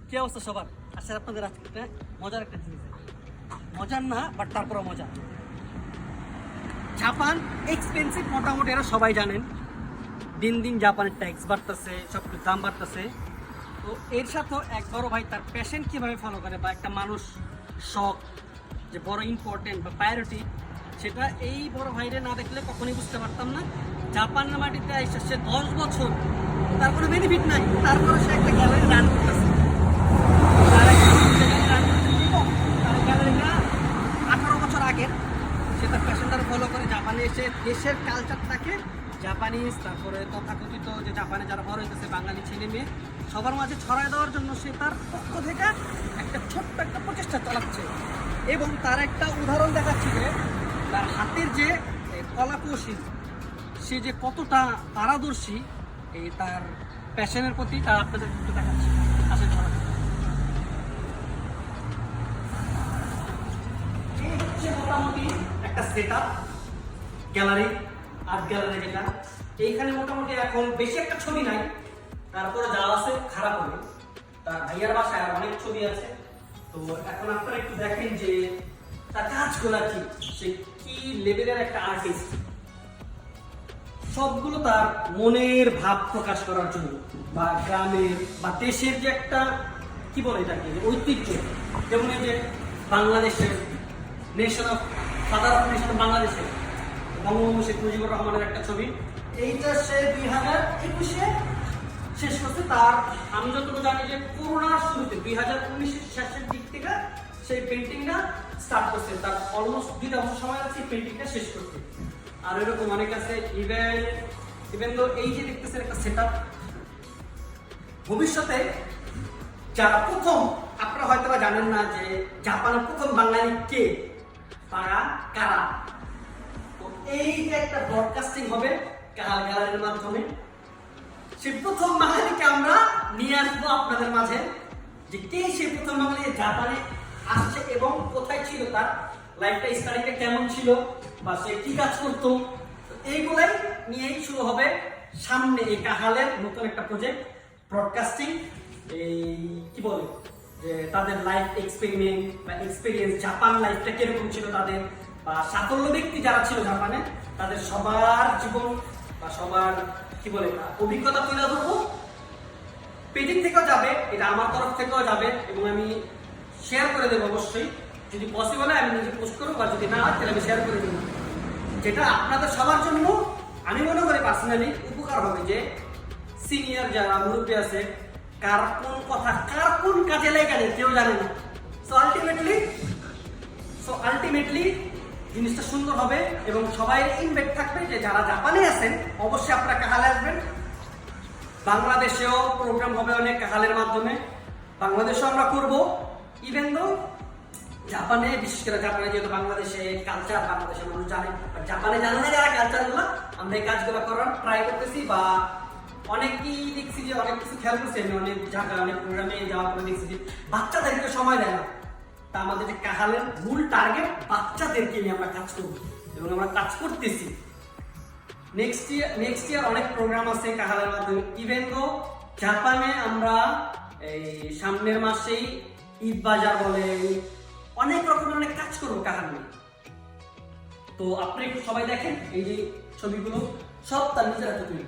কি অবস্থা সবার? আচ্ছা আপনাদের আজকে একটা মজার একটা জিনিস, মজার না বাট তারপরে মজা। জাপান এক্সপেন্সিভ মোটামুটি, এরা সবাই জানেন। দিন দিন জাপানের ট্যাক্স বাড়তেছে, সব কিছু দাম বাড়তেছে। তো এর সাথেও এক বড় ভাই তার প্যাশন কীভাবে ফলো করে, বা একটা মানুষ শখ যে বড় ইম্পর্টেন্ট বা প্রায়োরিটি, সেটা এই বড় ভাইরে না দেখলে কখনোই বুঝতে পারতাম না। জাপানের মাটিতে এসে সে 10 বছর, তার কোনো বেনিফিট নাই, তারপরে সে একটা গ্যালারি রান করতেছে। গ্যালারিটা 18 বছর আগের, সে তার প্যাশনটার ফলো করে জাপানে এসে দেশের কালচারটাকে, জাপানিজ তারপরে তথাকথিত যে জাপানে যারা বড় হইতেছে বাঙালি ছেলে মেয়ে সবার মাঝে ছড়ায় দেওয়ার জন্য সে তার পক্ষ থেকে একটা ছোট্ট একটা প্রচেষ্টা চালাচ্ছে। এবং তার একটা উদাহরণ দেখাচ্ছি যে তার হাতের যে কলাকৌশল, সে যে কতটা পারদর্শী এই তার প্যাশনের প্রতি, তা আপনাদের একটু দেখাচ্ছি। আসেন সবাই। এই হচ্ছে মোটামুটি একটা সেটআপ গ্যালারি, আর্ট গ্যালারি যেটা। এইখানে মোটামুটি এখন বেশি একটা ছবি নাই, তারপরে যা আছে খারাপ হবে। তার ভাইয়ার বাসায় আর অনেক ছবি আছে। তো এখন আপনারা একটু দেখেন যে তার কাজগুলা কি, সে কি লেভেলের একটা আর্টিস্ট। সবগুলো তার মনের ভাব প্রকাশ করার জন্য, বা গ্রামের বা দেশের যে একটা কি বলে এটাকে ঐতিহ্য। যেমন এই যে বাংলাদেশের nation of father of nation বাংলাদেশের বঙ্গবন্ধু শেখ মুজিবুর রহমানের একটা ছবি। এইটা সে 2021-এ শেষ করছে। তার আমি যতটুকু জানি যে করোনার শুরুতে 2019-এর শেষের দিক থেকে সেই পেন্টিংটা স্টার্ট করছে। তার অলমোস্ট 2 বছর সময় আছে পেন্টিংটা শেষ করতে। আর এরকম অনেক আছে। ইভেন তো এই যে দেখতেছেন একটা সেটআপ, ভবিষ্যতে যারা প্রথম, আপনারা হয়তো জানেন না যে জাপানের প্রথম বাঙালি কে, তারা কারা। তো এই যে একটা ব্রডকাস্টিং হবে কাহাল গ্যালারির মাধ্যমে, সেই প্রথম বাঙালিকে আমরা নিয়ে আসবো আপনাদের মাঝে, যে কে সেই প্রথম বাঙালি জাপানে আসছে এবং কোথায় ছিল, তার লাইফটা স্টাডিটা কেমন ছিল, বা সে কি কাজ করতো। এইগুলাই নিয়েই শুরু হবে সামনে এই কাহালের নতুন একটা প্রজেক্ট, ব্রডকাস্টিং। এই কি বলে যে তাদের লাইফ এক্সপেরিমেন্ট বা এক্সপিরিয়েন্স, জাপান লাইফটা কিরকম ছিল তাদের, বা সাফল্য ব্যক্তি যারা ছিল জাপানে, তাদের সবার জীবন বা সবার কি বলে অভিজ্ঞতা তুলে ধরবো। পেজিং থেকেও যাবে, এটা আমার তরফ থেকেও যাবে, এবং আমি শেয়ার করে দেবো অবশ্যই। যদি পসিবল হয় আমি নিজে পোস্ট করবো, আর যদি না হয় তাহলে আমি শেয়ার করে দেবো। যেটা আপনাদের সবার জন্য আমি মনে করি পার্সোনালি উপকার হবে, যে সিনিয়র যারা মুরব্বী আছে, কার কোন কথা কার কোন কাজে লেগে গেলে কেউ জানে না। সো আলটিমেটলি জিনিসটা সুন্দর হবে, এবং সবাই ইনভাইট থাকবে যে যারা জাপানে আছেন অবশ্যই আপনারা কাহালে আসবেন। বাংলাদেশেও প্রোগ্রাম হবে অনেক কাহালের মাধ্যমে, বাংলাদেশেও আমরা করব। ইভেন তো জাপানে, বিশেষ করে জাপানে যেহেতু বাংলাদেশে কালচার, বাংলাদেশের মানুষ জানে, জাপানে জানে না যারা কালচারগুলো, আমরা এই কাজগুলো করার ট্রাই করতেছি। বা অনেকেই দেখছি যে অনেক কিছু খেয়াল করছি আমি, অনেক জায়গায় অনেক প্রোগ্রামে যাওয়ার পরে দেখছি যে বাচ্চাদেরকে সময় দেয় না। তা আমাদের যে কাহালের মূল টার্গেট বাচ্চাদেরকে নিয়ে আমরা কাজ করব, এবং আমরা কাজ করতেছি। নেক্সট ইয়ার অনেক প্রোগ্রাম আছে কাহালের মাধ্যমে। ইভেন তো জাপানে আমরা এই সামনের মাসেই ঈদ বাজার বলে অনেক রকমের অনেক কাজ করবো কাহাল নিয়ে। তো আপনি একটু সবাই দেখেন এই যে ছবিগুলো সব তার নিজের হাতে তৈরি।